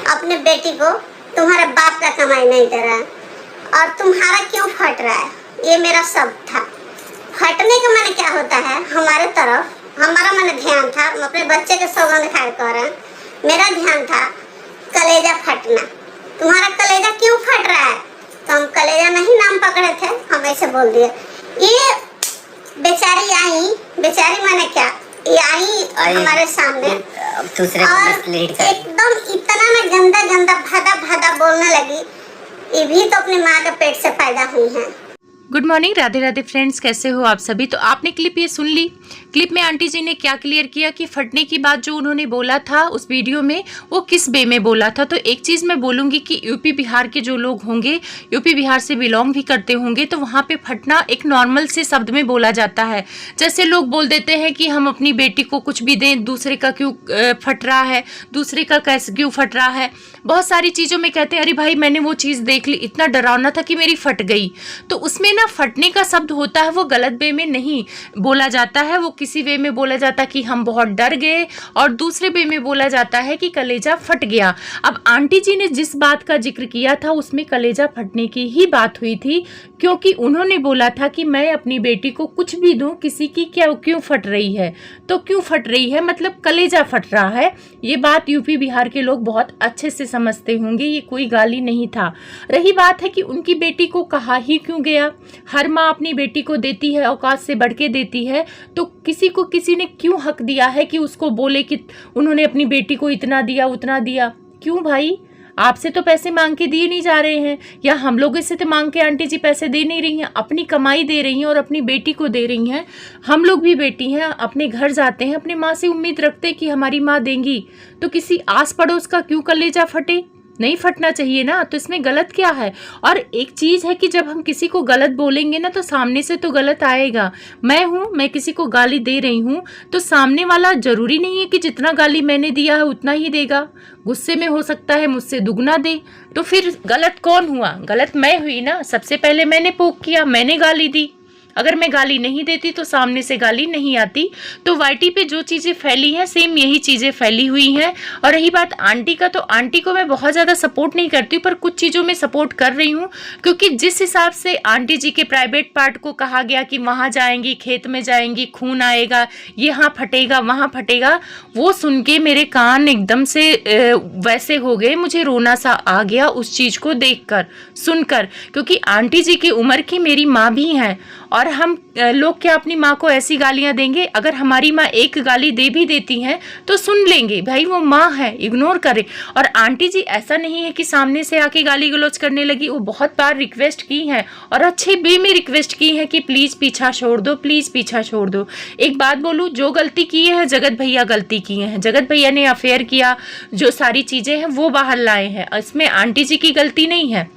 अपने बेटी को तुम्हारे बाप का कमाई नहीं दे रहा है और तुम्हारा क्यों फट रहा है, ये मेरा शब्द था। फटने का मैंने क्या होता है, हमारे तरफ हमारा मैंने ध्यान था, हम अपने बच्चे के सौगंध खाए कह रहे हैं, मेरा ध्यान था कलेजा फटना। तुम्हारा कलेजा क्यों फट रहा है, तो हम कलेजा नहीं नाम पकड़े थे, हम ऐसे बोल दिए। ये बेचारी आई, बेचारी मैंने क्या, ये आई और हमारे सामने और एकदम इतना ना गंदा गंदा भादा भादा बोलने लगी। ये भी तो अपनी माँ के पेट से पैदा हुई हैं। Good morning, Radhe Radhe friends, कैसे हो आप सभी। तो आपने क्लिप ये सुन ली। क्लिप में आंटी जी ने क्या क्लियर किया कि फटने की बात जो उन्होंने बोला था उस वीडियो में वो किस वे में बोला था। तो एक चीज़ मैं बोलूँगी कि यूपी बिहार के जो लोग होंगे, यूपी बिहार से बिलोंग भी करते होंगे, तो वहाँ पे फटना एक नॉर्मल से शब्द में बोला जाता है। जैसे लोग बोल देते हैं कि हम अपनी बेटी को कुछ भी दें, दूसरे का क्यों फट रहा है, दूसरे का कैसे क्यों फट रहा है। बहुत सारी चीज़ों में कहते हैं अरे भाई मैंने वो चीज़ देख ली, इतना डरावना था कि मेरी फट गई। तो उसमें ना फटने का शब्द होता है वो गलत वे में नहीं बोला जाता है, वो किसी वे में बोला जाता है कि हम बहुत डर गए, और दूसरे वे में बोला जाता है कि कलेजा फट गया। अब आंटी जी ने जिस बात का जिक्र किया था उसमें कलेजा फटने की ही बात हुई थी, क्योंकि उन्होंने बोला था कि मैं अपनी बेटी को कुछ भी दूं, किसी की क्या क्यों फट रही है, तो क्यों फट रही है मतलब कलेजा फट रहा है। ये बात यूपी बिहार के लोग बहुत अच्छे से समझते होंगे, ये कोई गाली नहीं था। रही बात है कि उनकी बेटी को कहा ही क्यों गया, हर माँ अपनी बेटी को देती है, औकात से बढ़ के देती है, तो किसी को किसी ने क्यों हक दिया है कि उसको बोले कि उन्होंने अपनी बेटी को इतना दिया उतना दिया। क्यों भाई, आपसे तो पैसे मांग के दिए नहीं जा रहे हैं, या हम लोगों से तो मांग के आंटी जी पैसे दे नहीं रही हैं, अपनी कमाई दे रही हैं और अपनी बेटी को दे रही हैं। हम लोग भी बेटी हैं, अपने घर जाते हैं, अपने माँ से उम्मीद रखते हैं कि हमारी माँ देंगी, तो किसी आस पड़ोस का क्यों कलेजा फटे, नहीं फटना चाहिए ना। तो इसमें गलत क्या है। और एक चीज़ है कि जब हम किसी को गलत बोलेंगे ना तो सामने से तो गलत आएगा। मैं किसी को गाली दे रही हूँ तो सामने वाला जरूरी नहीं है कि जितना गाली मैंने दिया है उतना ही देगा, गुस्से में हो सकता है मुझसे दुगना दे। तो फिर गलत कौन हुआ, गलत मैं हुई ना। सबसे पहले मैंने पोक किया, मैंने गाली दी। अगर मैं गाली नहीं देती तो सामने से गाली नहीं आती। तो वाईटी पे जो चीज़ें फैली हैं सेम यही चीज़ें फैली हुई हैं। और रही बात आंटी का, तो आंटी को मैं बहुत ज़्यादा सपोर्ट नहीं करती हूँ, पर कुछ चीज़ों में सपोर्ट कर रही हूँ, क्योंकि जिस हिसाब से आंटी जी के प्राइवेट पार्ट को कहा गया कि वहाँ जाएंगी, खेत में जाएंगी, खून आएगा, यहाँ फटेगा वहाँ फटेगा, वो सुन के मेरे कान एकदम से वैसे हो गए, मुझे रोना सा आ गया उस चीज़ को देखकर सुनकर। क्योंकि आंटी जी की उम्र की मेरी माँ भी हैं, और हम लोग क्या अपनी माँ को ऐसी गालियाँ देंगे। अगर हमारी माँ एक गाली दे भी देती हैं तो सुन लेंगे, भाई वो माँ है, इग्नोर करें। और आंटी जी ऐसा नहीं है कि सामने से आके गाली गलौज करने लगी, वो बहुत बार रिक्वेस्ट की हैं और अच्छे वे में रिक्वेस्ट की है कि प्लीज़ पीछा छोड़ दो, प्लीज़ पीछा छोड़ दो। एक बात बोलूँ, जो गलती की है जगत भैया गलती किए हैं, जगत भैया ने अफेयर किया, जो सारी चीज़ें हैं वो बाहर लाए हैं, इसमें आंटी जी की गलती नहीं है।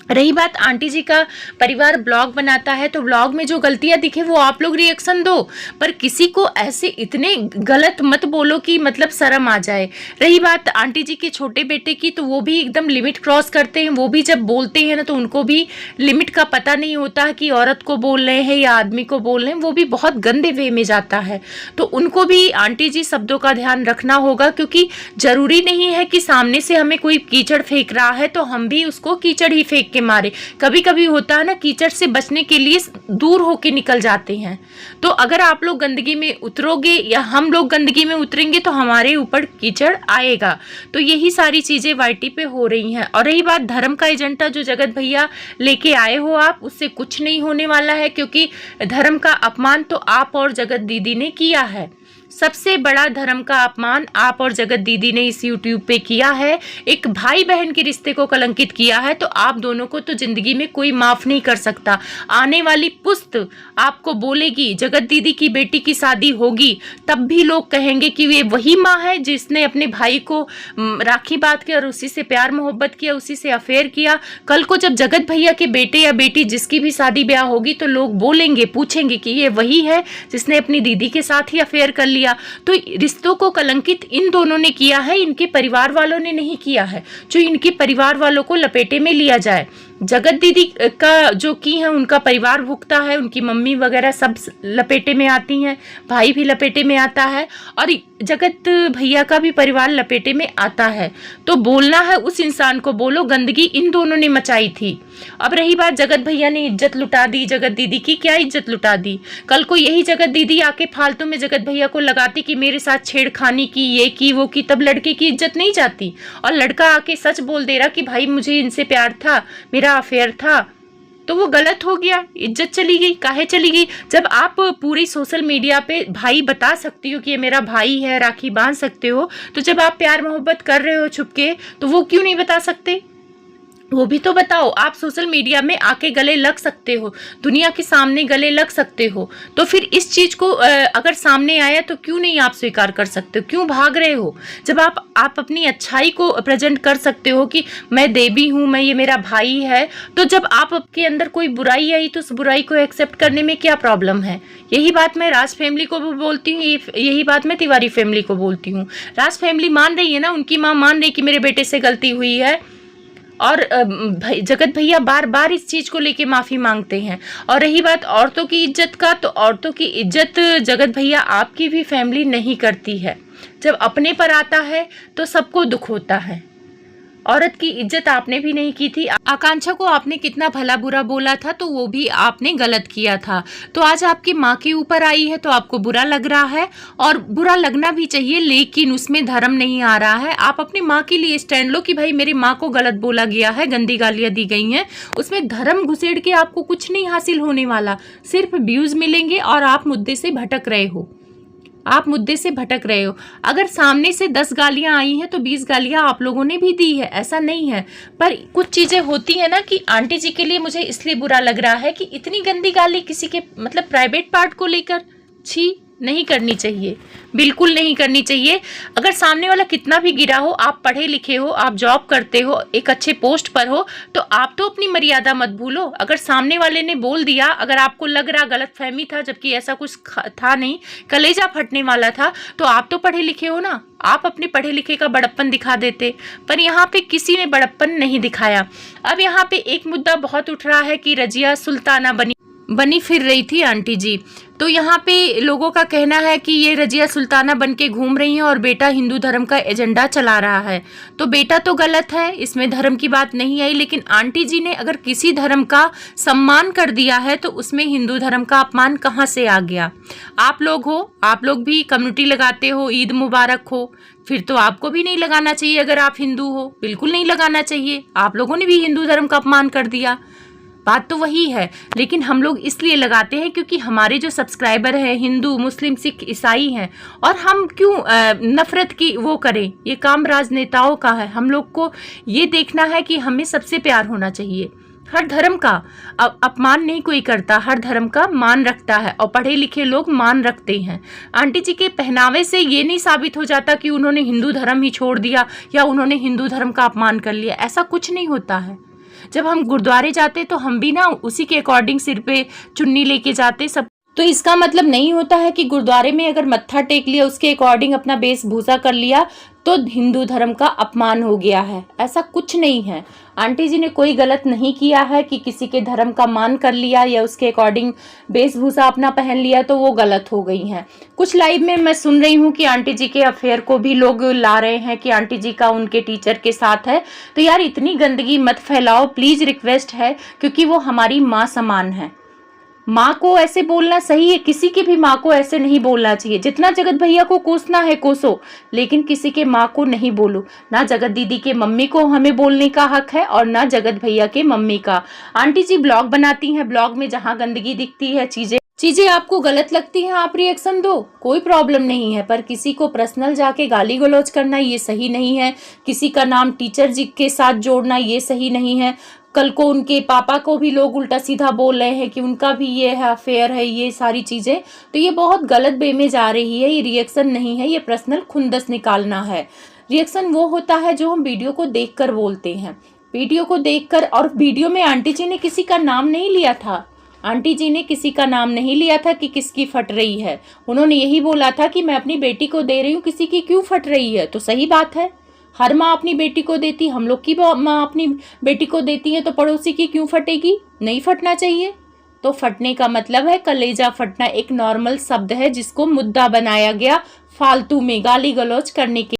रही बात आंटी जी का परिवार ब्लॉग बनाता है, तो ब्लॉग में जो गलतियां दिखे वो आप लोग रिएक्शन दो, पर किसी को ऐसे इतने गलत मत बोलो कि मतलब शर्म आ जाए। रही बात आंटी जी के छोटे बेटे की, तो वो भी एकदम लिमिट क्रॉस करते हैं। वो भी जब बोलते हैं ना तो उनको भी लिमिट का पता नहीं होता है कि औरत को बोल रहे हैं या आदमी को बोल रहे हैं, वो भी बहुत गंदे वे में जाता है। तो उनको भी आंटी जी शब्दों का ध्यान रखना होगा, क्योंकि जरूरी नहीं है कि सामने से हमें कोई कीचड़ फेंक रहा है तो हम भी उसको कीचड़ ही फेंक मारे। कभी कभी होता है ना, कीचड़ से बचने के लिए दूर होके निकल जाते हैं। तो अगर आप लोग गंदगी में उतरोगे या हम लोग गंदगी में उतरेंगे तो हमारे ऊपर कीचड़ आएगा। तो यही सारी चीजें वाईटी पे हो रही हैं। और रही बात धर्म का एजेंडा जो जगत भैया लेके आए हो आप, उससे कुछ नहीं होने वाला है, क्योंकि धर्म का अपमान तो आप और जगत दीदी ने किया है। सबसे बड़ा धर्म का अपमान आप और जगत दीदी ने इस यूट्यूब पे किया है। एक भाई बहन के रिश्ते को कलंकित किया है, तो आप दोनों को तो जिंदगी में कोई माफ नहीं कर सकता। आने वाली पुस्त आपको बोलेगी, जगत दीदी की बेटी की शादी होगी तब भी लोग कहेंगे कि ये वही माँ है जिसने अपने भाई को राखी बांध के और उसी से प्यार मोहब्बत किया, उसी से अफेयर किया। कल को जब जगत भैया के बेटे या बेटी जिसकी भी शादी ब्याह होगी तो लोग बोलेंगे, पूछेंगे कि ये वही है जिसने अपनी दीदी के साथ ही अफेयर कर लिया। तो रिश्तों को कलंकित इन दोनों ने किया है, इनके परिवार वालों ने नहीं किया है। जो इनके परिवार वालों को लपेटे में लिया जाए, जगत दीदी का जो की है उनका परिवार भुगता है, उनकी मम्मी वगैरह सब लपेटे में आती हैं, भाई भी लपेटे में आता है और जगत भैया का भी परिवार लपेटे में आता है। तो बोलना है उस इंसान को बोलो, गंदगी इन दोनों ने मचाई थी। अब रही बात जगत भैया ने इज्जत लुटा दी जगत दीदी की, क्या इज्जत लुटा दी? कल को यही जगत दीदी आके फालतू में जगत भैया को लगाती कि मेरे साथ छेड़खानी की, ये की वो की, तब लड़के की इज्जत नहीं जाती। और लड़का आके सच बोल दे रहा कि भाई मुझे इनसे प्यार था, मेरा अफेयर था, तो वो गलत हो गया, इज्जत चली गई। काहे चली गई? जब आप पूरी सोशल मीडिया पे भाई बता सकती हो कि ये मेरा भाई है, राखी बांध सकते हो, तो जब आप प्यार मोहब्बत कर रहे हो छुपके, तो वो क्यों नहीं बता सकते? वो भी तो बताओ। आप सोशल मीडिया में आके गले लग सकते हो, दुनिया के सामने गले लग सकते हो, तो फिर इस चीज को अगर सामने आया तो क्यों नहीं आप स्वीकार कर सकते हो? क्यों भाग रहे हो? जब आप अपनी अच्छाई को प्रेजेंट कर सकते हो कि मैं देवी हूँ, मैं, ये मेरा भाई है, तो जब आपके अंदर कोई बुराई आई तो उस बुराई को एक्सेप्ट करने में क्या प्रॉब्लम है? यही बात मैं राज फैमिली को भी बोलती हूँ, यही बात मैं तिवारी फैमिली को बोलती हूँ। राज फैमिली मान रही है ना, उनकी माँ मान रही कि मेरे बेटे से गलती हुई है, और जगत भैया बार बार इस चीज को लेके माफी मांगते हैं। और रही बात औरतों की इज्जत का, तो औरतों की इज्जत जगत भैया आपकी भी फैमिली नहीं करती है। जब अपने पर आता है तो सबको दुख होता है। औरत की इज्जत आपने भी नहीं की थी। आकांक्षा को आपने कितना भला बुरा बोला था, तो वो भी आपने गलत किया था। तो आज आपकी माँ के ऊपर आई है तो आपको बुरा लग रहा है, और बुरा लगना भी चाहिए, लेकिन उसमें धर्म नहीं आ रहा है। आप अपनी माँ के लिए स्टैंड लो कि भाई मेरी माँ को गलत बोला गया है, गंदी गालियाँ दी गई हैं, उसमें धर्म घुसेड़ के आपको कुछ नहीं हासिल होने वाला, सिर्फ व्यूज मिलेंगे और आप मुद्दे से भटक रहे हो। आप मुद्दे से भटक रहे हो। अगर सामने से 10 गालियां आई हैं तो 20 गालियां आप लोगों ने भी दी है, ऐसा नहीं है। पर कुछ चीजें होती है ना कि आंटी जी के लिए मुझे इसलिए बुरा लग रहा है कि इतनी गंदी गाली किसी के मतलब प्राइवेट पार्ट को लेकर, छी, नहीं करनी चाहिए, बिल्कुल नहीं करनी चाहिए। अगर सामने वाला कितना भी गिरा हो, आप पढ़े लिखे हो, आप जॉब करते हो, एक अच्छे पोस्ट पर हो, तो आप तो अपनी मर्यादा मत भूलो। अगर सामने वाले ने बोल दिया, अगर आपको लग रहा गलतफहमी था जबकि ऐसा कुछ था नहीं, कलेजा फटने वाला था, तो आप तो पढ़े लिखे हो ना, आप अपने पढ़े लिखे का बड़प्पन दिखा देते। पर यहाँ पे किसी ने बड़प्पन नहीं दिखाया। अब यहाँ पे एक मुद्दा बहुत उठ रहा है कि रजिया सुल्ताना बनी फिर रही थी आंटी जी। तो यहाँ पे लोगों का कहना है कि ये रजिया सुल्ताना बन के घूम रही हैं और बेटा हिंदू धर्म का एजेंडा चला रहा है। तो बेटा तो गलत है, इसमें धर्म की बात नहीं आई, लेकिन आंटी जी ने अगर किसी धर्म का सम्मान कर दिया है तो उसमें हिंदू धर्म का अपमान कहाँ से आ गया? आप लोग हो, आप लोग भी कम्युनिटी लगाते हो, ईद मुबारक हो, फिर तो आपको भी नहीं लगाना चाहिए। अगर आप हिंदू हो, बिल्कुल नहीं लगाना चाहिए। आप लोगों ने भी हिंदू धर्म का अपमान कर दिया, बात तो वही है। लेकिन हम लोग इसलिए लगाते हैं क्योंकि हमारे जो सब्सक्राइबर हैं हिंदू, मुस्लिम, सिख, ईसाई हैं, और हम क्यों नफरत की वो करें? ये काम राजनेताओं का है। हम लोग को ये देखना है कि हमें सबसे प्यार होना चाहिए। हर धर्म का अपमान नहीं कोई करता, हर धर्म का मान रखता है, और पढ़े लिखे लोग मान रखते हैं। आंटी जी के पहनावे से ये नहीं साबित हो जाता कि उन्होंने हिंदू धर्म ही छोड़ दिया या उन्होंने हिंदू धर्म का अपमान कर लिया, ऐसा कुछ नहीं होता है। जब हम गुरुद्वारे जाते तो हम भी ना उसी के अकॉर्डिंग सिर पे चुन्नी लेके जाते सब। तो इसका मतलब नहीं होता है कि गुरुद्वारे में अगर मत्था टेक लिया, उसके अकॉर्डिंग अपना वेशभूषा कर लिया, तो हिंदू धर्म का अपमान हो गया है। ऐसा कुछ नहीं है। आंटी जी ने कोई गलत नहीं किया है कि किसी के धर्म का मान कर लिया या उसके अकॉर्डिंग वेशभूषा अपना पहन लिया तो वो गलत हो गई हैं। कुछ लाइव में मैं सुन रही हूँ कि आंटी जी के अफेयर को भी लोग ला रहे हैं कि आंटी जी का उनके टीचर के साथ है। तो यार इतनी गंदगी मत फैलाओ, प्लीज रिक्वेस्ट है, क्योंकि वो हमारी माँ समान है। माँ को ऐसे बोलना सही है, किसी की भी माँ को ऐसे नहीं बोलना चाहिए। जितना जगत भैया को कोसना है कोसो, लेकिन किसी के माँ को नहीं बोलो। ना जगत दीदी के मम्मी को हमें बोलने का हक है और ना जगत भैया के मम्मी का। आंटी जी ब्लॉग बनाती हैं, ब्लॉग में जहाँ गंदगी दिखती है, चीजें आपको गलत लगती हैं, आप रिएक्शन दो, कोई प्रॉब्लम नहीं है। पर किसी को पर्सनल जाके गाली गलौज करना ये सही नहीं है। किसी का नाम टीचर जी के साथ जोड़ना ये सही नहीं है। कल को उनके पापा को भी लोग उल्टा सीधा बोल रहे हैं कि उनका भी ये है अफेयर है, ये सारी चीजें, तो ये बहुत गलत वे में जा रही है। ये रिएक्शन नहीं है, ये पर्सनल खुंदस निकालना है। रिएक्शन वो होता है जो हम वीडियो को देखकर बोलते हैं, वीडियो को देखकर। और वीडियो में आंटी जी ने किसी का नाम नहीं लिया था, आंटी जी ने किसी का नाम नहीं लिया था कि किसकी फट रही है। उन्होंने यही बोला था कि मैं अपनी बेटी को दे रही हूँ, किसी की क्यों फट रही है। तो सही बात है, हर माँ अपनी बेटी को देती, हम लोग की माँ अपनी बेटी को देती है, तो पड़ोसी की क्यों फटेगी? नहीं फटना चाहिए। तो फटने का मतलब है कलेजा फटना, एक नॉर्मल शब्द है जिसको मुद्दा बनाया गया फालतू में गाली गलौज करने के